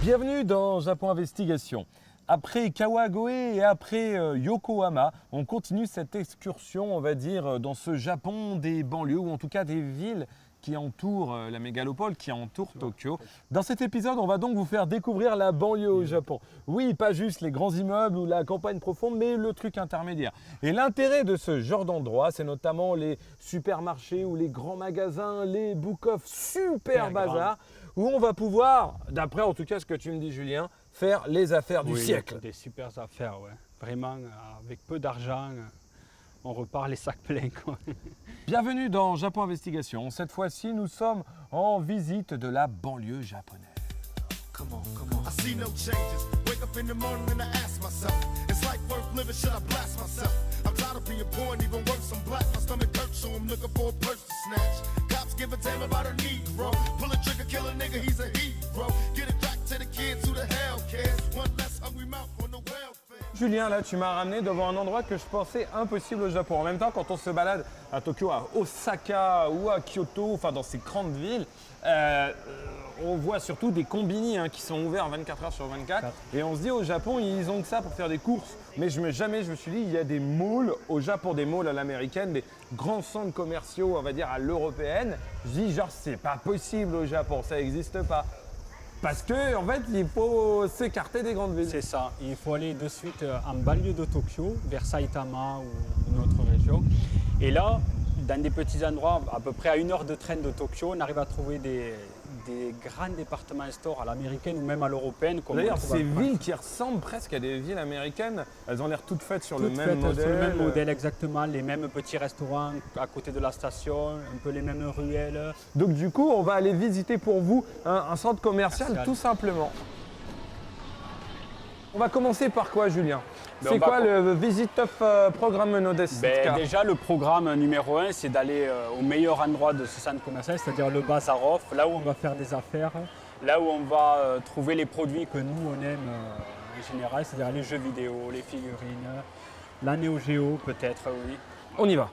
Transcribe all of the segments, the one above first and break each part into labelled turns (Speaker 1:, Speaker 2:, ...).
Speaker 1: Bienvenue dans Japon Investigation. Après Kawagoe et après Yokohama, on continue cette excursion, on va dire, dans ce Japon des banlieues, ou en tout cas des villes qui entourent la mégalopole, qui entourent Tokyo. Dans cet épisode, on va donc vous faire découvrir la banlieue au Japon. Oui, pas juste les grands immeubles ou la campagne profonde, mais le truc intermédiaire. Et l'intérêt de ce genre d'endroit, c'est notamment les supermarchés ou les grands magasins, les book-off super bazar, où on va pouvoir, d'après en tout cas ce que tu me dis Julien, faire les affaires du siècle.
Speaker 2: Des super affaires, ouais. Vraiment, avec peu d'argent, on repart les sacs pleins, quoi.
Speaker 1: Bienvenue dans Japon Investigation. Cette fois-ci, nous sommes en visite de la banlieue japonaise.
Speaker 3: Come on. I see no changes. Wake up in the morning and I ask myself, is life worth living? Should I blast myself? I'm tired of being poor and even worse, I'm black. My stomach hurts, so I'm looking for a purse to snatch. Cops give a damn about a Negro. Pull a trigger, kill a nigga, he's a hero. Get it back to the kids who the hell cares. One less hungry mouth on the welfare.
Speaker 1: Julien, là, tu m'as ramené devant un endroit que je pensais impossible au Japon. En même temps, quand on se balade à Tokyo, à Osaka ou à Kyoto, enfin dans ces grandes villes, on voit surtout des combini qui sont ouverts 24 heures sur 24. Et on se dit au Japon, ils ont que ça pour faire des courses. Mais jamais je me suis dit, il y a des malls au Japon, des malls à l'américaine, des grands centres commerciaux, on va dire à l'européenne. Je dis genre, c'est pas possible au Japon, ça n'existe pas. Parce que en fait, il faut s'écarter des grandes villes.
Speaker 2: C'est ça, il faut aller de suite en banlieue de Tokyo, vers Saitama ou une autre région. Et là, dans des petits endroits, à peu près à 1 heure de train de Tokyo, on arrive à trouver des grands départements stores à l'américaine ou même à l'européenne.
Speaker 1: D'ailleurs, ces villes qui ressemblent presque à des villes américaines, elles ont l'air toutes faites sur le même modèle.
Speaker 2: Sur le même modèle, exactement. Les mêmes petits restaurants à côté de la station, un peu les mêmes ruelles.
Speaker 1: Donc du coup, on va aller visiter pour vous un centre commercial tout simplement. On va commencer par quoi, Julien? C'est quoi le Visit of Programme Nodest?
Speaker 2: Déjà, le programme numéro 1, c'est d'aller au meilleur endroit de ce centre commercial, c'est-à-dire le Bazarov, là où on va faire des affaires, là où on va trouver les produits que nous, on aime en général, c'est-à-dire les jeux vidéo, les figurines, la Neo Geo peut-être, oui.
Speaker 1: On y va.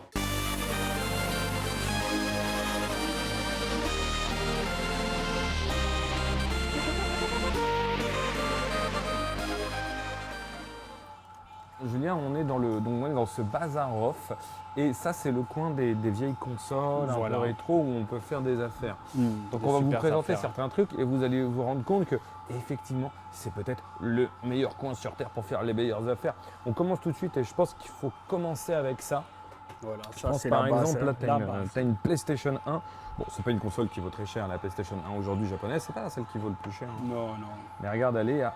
Speaker 1: Julien, on est dans ce Bazarov et ça c'est le coin des vieilles consoles, un peu rétro où on peut faire des affaires. Donc on va vous présenter certains trucs et vous allez vous rendre compte que effectivement c'est peut-être le meilleur coin sur terre pour faire les meilleures affaires. On commence tout de suite et je pense qu'il faut commencer avec ça.
Speaker 2: Voilà,
Speaker 1: je pense par exemple là tu as une PlayStation 1. Bon, c'est pas une console qui vaut très cher, la PlayStation 1 aujourd'hui japonaise, c'est pas celle qui vaut le plus cher.
Speaker 2: Non.
Speaker 1: Mais regarde, elle est à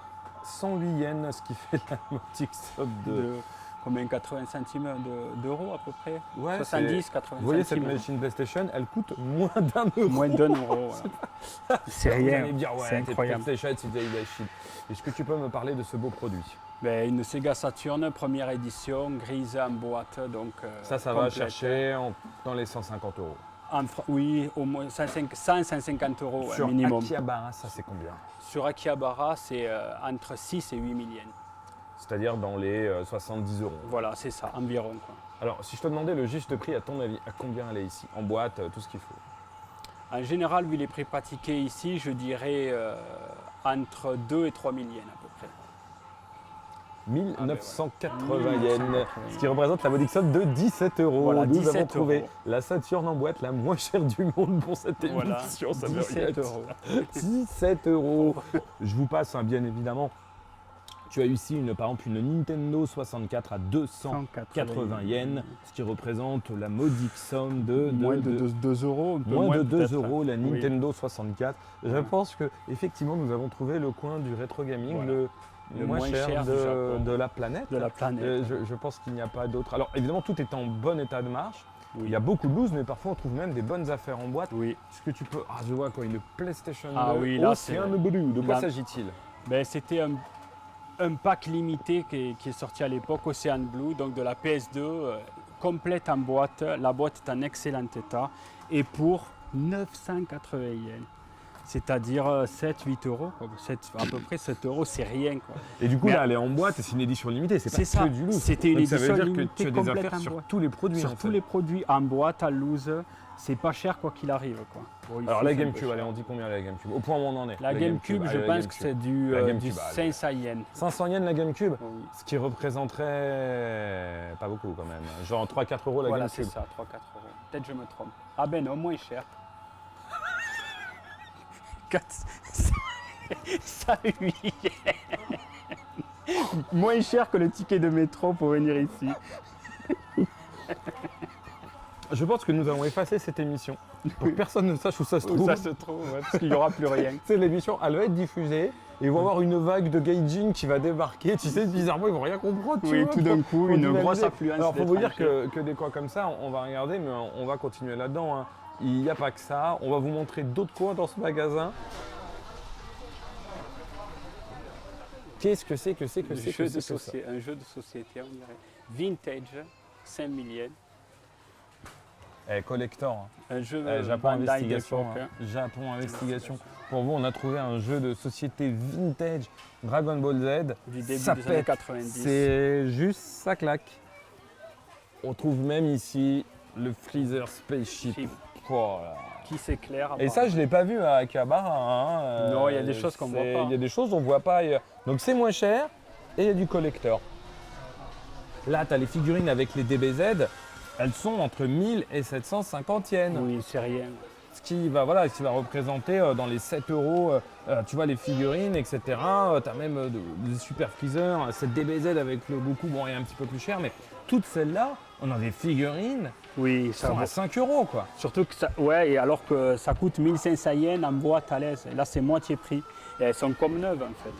Speaker 1: 108 yens, ce qui fait la modique somme de
Speaker 2: combien, 80 centimes d'euros à peu près,
Speaker 1: ouais,
Speaker 2: 70, 80 centimes.
Speaker 1: Vous voyez cette machine PlayStation, elle coûte moins d'1 euro.
Speaker 2: Moins d'1 euro, voilà. C'est rien,
Speaker 1: vous allez me dire, ouais,
Speaker 2: c'est incroyable.
Speaker 1: PlayStation, c'est de la shit. Est-ce que tu peux me parler de ce beau produit?
Speaker 2: Une Sega Saturn, première édition, grise en boîte. Donc,
Speaker 1: ça va chercher dans les 150 euros.
Speaker 2: Oui, au moins 150 euros
Speaker 1: sur
Speaker 2: minimum.
Speaker 1: Sur Akihabara, ça c'est combien?
Speaker 2: Sur Akihabara, c'est entre 6 et 8 000 yens.
Speaker 1: C'est-à-dire dans les 70 euros.
Speaker 2: Voilà, c'est ça, environ, quoi.
Speaker 1: Alors, si je te demandais le juste prix, à ton avis, à combien elle est ici? En boîte, tout ce qu'il faut?
Speaker 2: En général, vu les prix pratiqués ici, je dirais entre 2 et 3 000 yens à peu près.
Speaker 1: 1980 yens, ce qui représente la modique somme de 17 euros.
Speaker 2: Voilà,
Speaker 1: nous avons trouvé la Saturn en boîte la moins chère du monde pour cette émission.
Speaker 2: Voilà, 17 euros.
Speaker 1: 17 euros. Je vous passe, bien évidemment. Tu as ici, par exemple, une Nintendo 64 à 280 yens, ce qui représente la modique somme de
Speaker 2: moins de 2 euros.
Speaker 1: Moins de 2 euros, la Nintendo 64. Je pense qu'effectivement, nous avons trouvé le coin du rétro gaming, le moins cher de la planète. Je pense qu'il n'y a pas d'autre. Alors évidemment, tout est en bon état de marche. Oui. Il y a beaucoup de loose, mais parfois on trouve même des bonnes affaires en boîte.
Speaker 2: Oui.
Speaker 1: Est-ce que tu peux... Ah, je vois quoi, une PlayStation 2.
Speaker 2: Oui, là c'est
Speaker 1: un Blue. De quoi s'agit-il?
Speaker 2: C'était un pack limité qui est sorti à l'époque, Ocean Blue, donc de la PS2, complète en boîte. La boîte est en excellent état et pour 980 yens. C'est-à-dire 7-8 euros. Quoi. À peu près 7 euros, c'est rien. Quoi.
Speaker 1: Et du coup,
Speaker 2: Mais
Speaker 1: là, elle est en boîte et c'est une édition limitée, c'est pas
Speaker 2: C'est ça,
Speaker 1: que du loose.
Speaker 2: c'était une
Speaker 1: Donc, ça veut
Speaker 2: édition
Speaker 1: dire que
Speaker 2: limitée
Speaker 1: tu as des
Speaker 2: complète
Speaker 1: affaires
Speaker 2: en
Speaker 1: sur
Speaker 2: boîte.
Speaker 1: tous les produits.
Speaker 2: Sur
Speaker 1: en
Speaker 2: tous
Speaker 1: fait.
Speaker 2: les produits en boîte, à loose, c'est pas cher quoi qu'il arrive. Quoi. Bon,
Speaker 1: Alors
Speaker 2: ici,
Speaker 1: la
Speaker 2: c'est un peu
Speaker 1: GameCube,
Speaker 2: cher.
Speaker 1: allez, on dit combien la GameCube? Au point où on en est.
Speaker 2: La GameCube, je
Speaker 1: allez,
Speaker 2: pense que c'est du
Speaker 1: La GameCube, allez.
Speaker 2: 500 yens.
Speaker 1: 500 yens la GameCube,
Speaker 2: Oui.
Speaker 1: ce qui représenterait pas beaucoup quand même. Genre 3-4 euros la
Speaker 2: Voilà, c'est
Speaker 1: GameCube.
Speaker 2: ça, 3-4 euros. Peut-être je me trompe. Ah ben non, moins cher. ça 8 yens. Moins cher que le ticket de métro pour venir ici.
Speaker 1: Je pense que nous allons effacer cette émission pour que personne ne sache où ça se trouve.
Speaker 2: Ça se trouve, ouais, parce qu'il n'y aura plus rien.
Speaker 1: C'est l'émission, elle va être diffusée et ils vont avoir une vague de gaijin qui va débarquer. Tu sais, bizarrement, ils vont rien comprendre. tu
Speaker 2: Oui,
Speaker 1: vois,
Speaker 2: tout d'un coup,
Speaker 1: pour
Speaker 2: une
Speaker 1: dynamiser.
Speaker 2: grosse affluence.
Speaker 1: Alors, faut vous dire
Speaker 2: d'étrangers.
Speaker 1: que des coins comme ça, on va regarder, mais on va continuer là-dedans. Hein. Il n'y a pas que ça. On va vous montrer d'autres coins dans ce magasin. Qu'est-ce que c'est que c'est que c'est que c'est que ça?
Speaker 2: Un jeu de société, on dirait. Vintage, 5000 yens.
Speaker 1: Collector. Hein.
Speaker 2: Un jeu
Speaker 1: Japon
Speaker 2: Bandai
Speaker 1: Investigation.
Speaker 2: d'époque,
Speaker 1: Hein.
Speaker 2: hein.
Speaker 1: Japon Investigation. Pour vous, on a trouvé un jeu de société vintage Dragon Ball Z.
Speaker 2: Du début
Speaker 1: Ça
Speaker 2: des années
Speaker 1: pète.
Speaker 2: 90.
Speaker 1: C'est juste, ça claque. On trouve même ici le Freezer Spaceship.
Speaker 2: Chip.
Speaker 1: Oh là.
Speaker 2: Qui s'éclaire.
Speaker 1: Et ça, je ne l'ai pas vu à Akihabara. Hein.
Speaker 2: Non, il y a des choses qu'on voit pas.
Speaker 1: Il y a des choses qu'on ne voit pas ailleurs. Donc c'est moins cher et il y a du collector. Là, tu as les figurines avec les DBZ. Elles sont entre 1000 et 750 yens.
Speaker 2: Oui, c'est rien.
Speaker 1: Ce qui va représenter dans les 7 euros, tu vois, les figurines, etc. Tu as même des super freezers, cette DBZ avec le Goku, bon, elle est un petit peu plus cher, mais toutes celles-là, on a des figurines
Speaker 2: Oui,
Speaker 1: qui
Speaker 2: ça
Speaker 1: sont
Speaker 2: vaut.
Speaker 1: à 5 euros, quoi.
Speaker 2: Surtout que ça, ouais, et alors que ça coûte 1500 yens en boîte à l'aise. Et là, c'est moitié prix. Et elles sont comme neuves, en fait.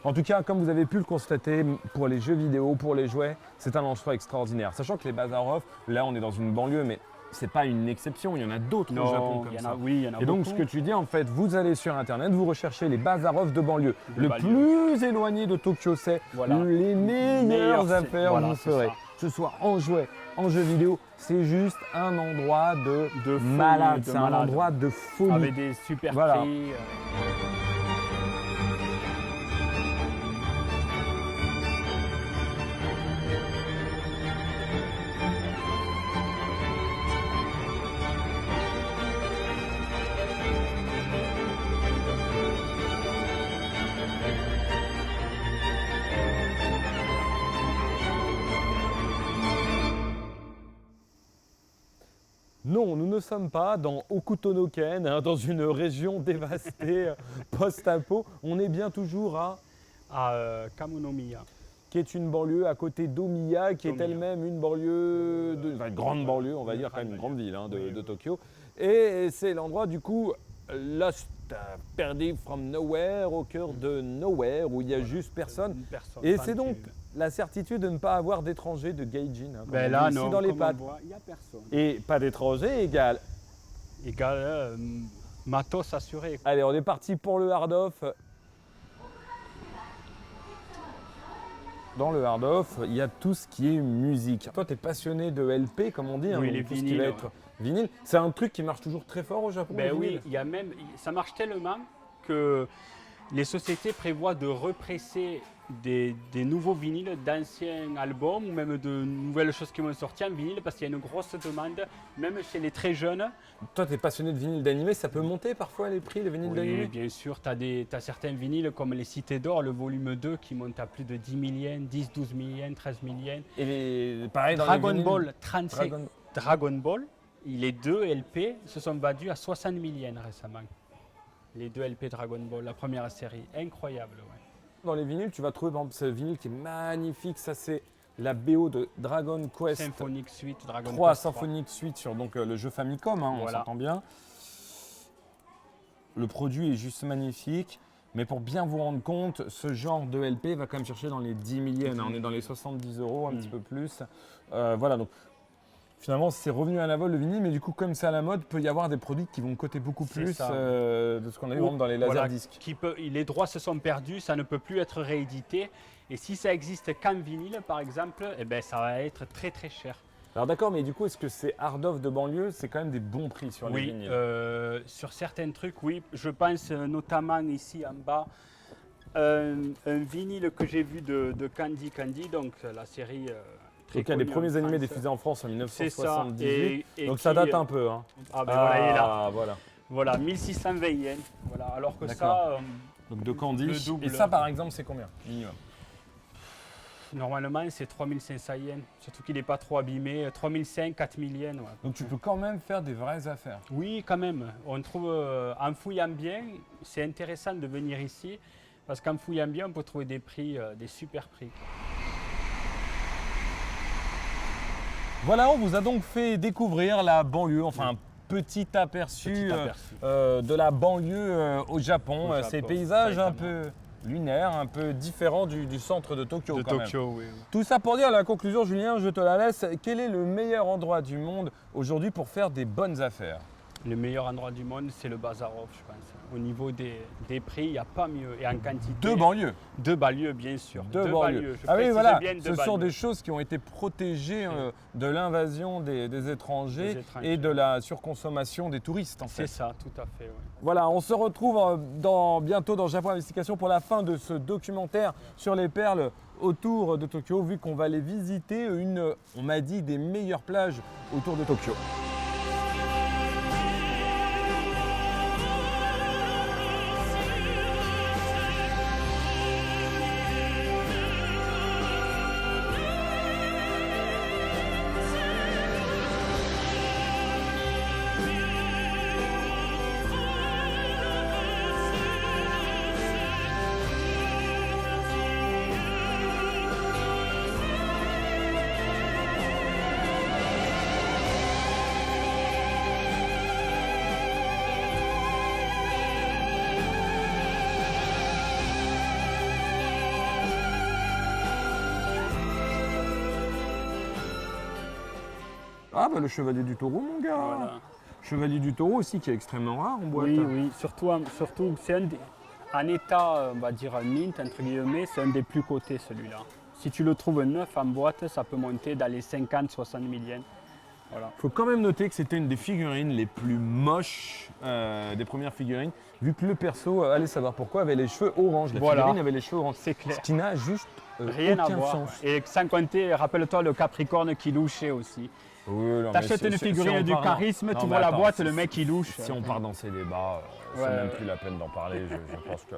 Speaker 1: En tout cas, comme vous avez pu le constater, pour les jeux vidéo, pour les jouets, c'est un choix extraordinaire. Sachant que les Bazarov, là, on est dans une banlieue, mais c'est pas une exception, il y en a d'autres au Japon comme
Speaker 2: il y en
Speaker 1: ça.
Speaker 2: a, oui, il y en a
Speaker 1: Et donc,
Speaker 2: beaucoup.
Speaker 1: ce que tu dis, en fait, vous allez sur Internet, vous recherchez les Bazarov de banlieue.
Speaker 2: De
Speaker 1: le
Speaker 2: banlieue.
Speaker 1: plus éloigné de Tokyo, c'est
Speaker 2: Voilà.
Speaker 1: les meilleures
Speaker 2: Meilleures,
Speaker 1: affaires
Speaker 2: voilà,
Speaker 1: vous
Speaker 2: c'est
Speaker 1: ferez.
Speaker 2: ça.
Speaker 1: Que ce soit en jouets, en jeux vidéo, c'est juste un endroit de
Speaker 2: De folie,
Speaker 1: malade.
Speaker 2: de
Speaker 1: C'est un
Speaker 2: malade.
Speaker 1: endroit de folie.
Speaker 2: Avec des super
Speaker 1: Voilà.
Speaker 2: prix.
Speaker 1: Non, nous ne sommes pas dans Hokuto-no-Ken, hein, dans une région dévastée post-apo. On est bien toujours à
Speaker 2: Kamonomiya.
Speaker 1: qui est une banlieue à côté d'Omiya, qui est
Speaker 2: Omiya.
Speaker 1: elle-même une banlieue, une grande banlieue, on va dire, quand même une grande ville hein, de Tokyo. Et c'est l'endroit du coup, Lost, perdu from nowhere, au cœur de nowhere, où il n'y a juste personne.
Speaker 2: Une personne
Speaker 1: Et c'est donc
Speaker 2: tranquille.
Speaker 1: la certitude de ne pas avoir d'étrangers de gaijin, hein, comme
Speaker 2: Ben
Speaker 1: on
Speaker 2: là,
Speaker 1: dit ici
Speaker 2: non,
Speaker 1: dans les
Speaker 2: comme on
Speaker 1: pattes.
Speaker 2: voit, il n'y a personne.
Speaker 1: Et pas d'étrangers égale.
Speaker 2: Égal, matos assuré.
Speaker 1: Allez, on est parti pour le hard-off. Dans le hard-off, il y a tout ce qui est musique. Toi, tu es passionné de LP, comme on dit,
Speaker 2: Oui,
Speaker 1: donc
Speaker 2: les
Speaker 1: tout ce qui
Speaker 2: vinyles,
Speaker 1: va être vinyle. C'est un truc qui marche toujours très fort au Japon.
Speaker 2: Ben
Speaker 1: le
Speaker 2: oui,
Speaker 1: vinyle.
Speaker 2: il y a même, ça marche tellement que les sociétés prévoient de represser des nouveaux vinyles d'anciens albums ou même de nouvelles choses qui vont sortir en vinyle parce qu'il y a une grosse demande, même chez les très jeunes.
Speaker 1: Toi, tu es passionné de vinyle d'animé, ça peut monter parfois les prix, les vinyles
Speaker 2: Oui,
Speaker 1: d'animé?
Speaker 2: bien sûr, tu as certains vinyles comme les Cités d'Or, le volume 2 qui monte à plus de 10 000 yens, 10, 12 000 yens, 13 000 yens.
Speaker 1: Et pareil dans
Speaker 2: Dragon
Speaker 1: les vinyles.
Speaker 2: Ball 35.
Speaker 1: Dragon-
Speaker 2: Dragon Ball, les deux LP se sont vendus à 60 000 yens récemment. Les deux LP Dragon Ball, la première série. Incroyable, ouais.
Speaker 1: Dans les vinyles, tu vas trouver par exemple ce vinyle qui est magnifique. Ça, c'est la BO de Dragon Quest
Speaker 2: Symphonic Suite, Dragon
Speaker 1: 3
Speaker 2: Quest
Speaker 1: Symphonic Suite sur donc, le jeu Famicom, hein, on
Speaker 2: Voilà.
Speaker 1: s'entend bien. Le produit est juste magnifique, mais pour bien vous rendre compte, ce genre de LP va quand même chercher dans les 10 000 yens, hein. On est dans les 70 euros, un petit peu plus. Voilà, donc finalement c'est revenu à la mode le vinyle, mais du coup comme c'est à la mode, il peut y avoir des produits qui vont coûter beaucoup
Speaker 2: C'est
Speaker 1: plus
Speaker 2: ça.
Speaker 1: de ce qu'on a eu par exemple, dans les
Speaker 2: Voilà,
Speaker 1: laserdiscs.
Speaker 2: les droits se sont perdus, ça ne peut plus être réédité. Et si ça existe qu'en vinyle, par exemple, eh ben, ça va être très très cher.
Speaker 1: Alors d'accord, mais du coup, est-ce que c'est Art of de banlieue? C'est quand même des bons prix sur les
Speaker 2: Oui,
Speaker 1: vinyles.
Speaker 2: sur certains trucs, oui. Je pense notamment ici en bas, un vinyle que j'ai vu de Candy Candy, donc la série très
Speaker 1: Donc il y a des
Speaker 2: connue en
Speaker 1: premiers animés
Speaker 2: France.
Speaker 1: diffusés en France en
Speaker 2: C'est ça.
Speaker 1: 1978.
Speaker 2: Et
Speaker 1: Donc ça
Speaker 2: qui,
Speaker 1: date un peu. Hein.
Speaker 2: Ah ben voilà, il est là.
Speaker 1: Ah, voilà.
Speaker 2: Voilà, 1620 yens. Voilà, alors que
Speaker 1: D'accord.
Speaker 2: ça,
Speaker 1: Donc de Candy.
Speaker 2: Le double.
Speaker 1: Et ça, par exemple, c'est combien minimum?
Speaker 2: normalement, c'est 3500 yens. Surtout qu'il n'est pas trop abîmé. 3500, 4000 yens. Ouais.
Speaker 1: Donc tu peux quand même faire des vraies affaires.
Speaker 2: Oui, quand même. On trouve, en fouillant bien, c'est intéressant de venir ici. Parce qu'en fouillant bien, on peut trouver des prix, des super prix.
Speaker 1: Voilà, on vous a donc fait découvrir la banlieue, enfin un petit aperçu, de la banlieue au Japon.
Speaker 2: Au
Speaker 1: Ces
Speaker 2: Japon,
Speaker 1: paysages un
Speaker 2: exactement.
Speaker 1: peu lunaires, un peu différents du centre de Tokyo.
Speaker 2: De
Speaker 1: quand même.
Speaker 2: Tokyo, oui.
Speaker 1: Tout ça pour dire la conclusion, Julien, je te la laisse. Quel est le meilleur endroit du monde aujourd'hui pour faire des bonnes affaires?
Speaker 2: Le meilleur endroit du monde, c'est le Bazarov, je pense. Au niveau des prix, il n'y a pas mieux. Et en quantité.
Speaker 1: Deux banlieues.
Speaker 2: Deux banlieues, bien sûr.
Speaker 1: Deux banlieues.
Speaker 2: Je
Speaker 1: Ah oui,
Speaker 2: précise
Speaker 1: voilà,
Speaker 2: bien, deux
Speaker 1: ce sont
Speaker 2: banlieues.
Speaker 1: des choses qui ont été protégées de l'invasion des étrangers
Speaker 2: Des étrangers.
Speaker 1: et de la surconsommation des touristes en fait.
Speaker 2: C'est ça, tout à fait. Ouais.
Speaker 1: Voilà, on se retrouve bientôt dans Japon Investigation pour la fin de ce documentaire sur les perles autour de Tokyo, vu qu'on va aller visiter on m'a dit, des meilleures plages autour de Tokyo. Ah bah le chevalier du taureau mon gars.
Speaker 2: Voilà.
Speaker 1: Chevalier du taureau aussi qui est extrêmement rare en boîte.
Speaker 2: Oui, oui, surtout c'est en état, on va dire mint, entre guillemets, c'est un des plus cotés celui-là. Si tu le trouves neuf en boîte, ça peut monter dans les 50-60 000 yens. Voilà.
Speaker 1: Il faut quand même noter que c'était une des figurines les plus moches des premières figurines, vu que le perso, allez savoir pourquoi, avait les cheveux orange. La
Speaker 2: Voilà.
Speaker 1: figurine avait les cheveux orange.
Speaker 2: C'est clair.
Speaker 1: Ce qui n'a juste
Speaker 2: Rien à
Speaker 1: aucun
Speaker 2: voir.
Speaker 1: sens.
Speaker 2: Et sans compter, rappelle-toi le Capricorne qui louchait aussi.
Speaker 1: Oui, non, mais
Speaker 2: T'achètes
Speaker 1: si-
Speaker 2: une
Speaker 1: si-
Speaker 2: figurine
Speaker 1: si on
Speaker 2: du
Speaker 1: part dans-
Speaker 2: charisme,
Speaker 1: Non,
Speaker 2: tu
Speaker 1: mais
Speaker 2: vois la
Speaker 1: attends,
Speaker 2: boîte,
Speaker 1: si-
Speaker 2: le mec il louche.
Speaker 1: Si on part dans ces débats, c'est
Speaker 2: Ouais,
Speaker 1: même
Speaker 2: ouais.
Speaker 1: plus la peine d'en parler. Je pense que